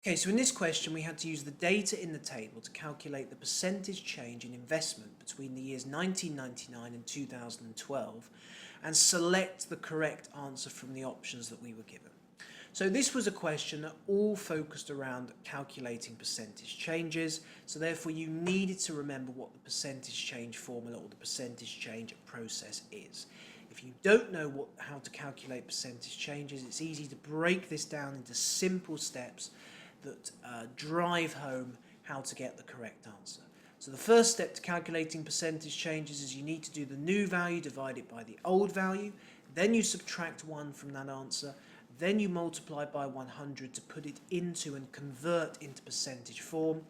Okay, so in this question we had to use the data in the table to calculate the percentage change in investment between the years 1999 and 2012 and select the correct answer from the options that we were given. So this was a question that all focused around calculating percentage changes, so therefore you needed to remember what the percentage change formula or the percentage change process is. If you don't know how to calculate percentage changes, it's easy to break this down into simple steps that drive home how to get the correct answer. So the first step to calculating percentage changes is you need to do the new value divided by the old value, then you subtract 1 from that answer, then you multiply by 100 to put it into and convert into percentage form,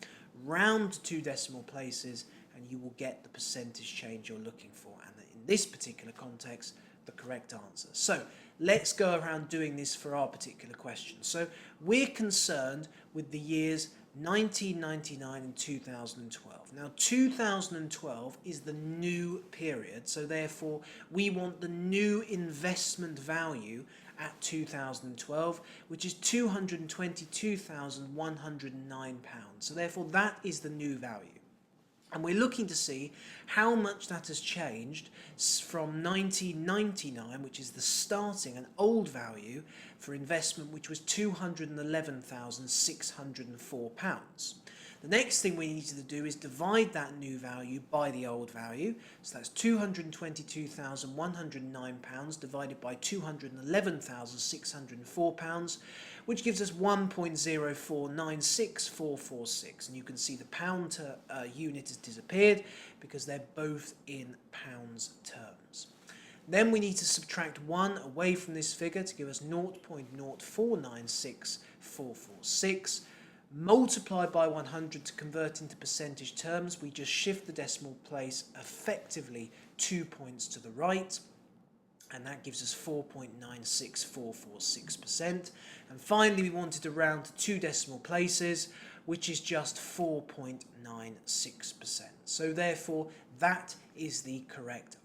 round to 2 decimal places, and you will get the percentage change you're looking for, and in this particular context, the correct answer. So let's go around doing this for our particular question. So we're concerned with the years 1999 and 2012. Now 2012 is the new period, so therefore we want the new investment value at 2012, which is £222,109. So therefore that is the new value. And we're looking to see how much that has changed from 1999, which is the starting and old value for investment, which was £211,604. The next thing we need to do is divide that new value by the old value. So that's £222,109 divided by £211,604, which gives us 1.0496446. And you can see the pound unit has disappeared because they're both in pounds terms. Then we need to subtract 1 away from this figure to give us 0.0496446. Multiply by 100 to convert into percentage terms. We just shift the decimal place effectively 2 points to the right, and that gives us 4.96446%. And finally we wanted to round to 2 decimal places, which is just 4.96%. So therefore that is the correct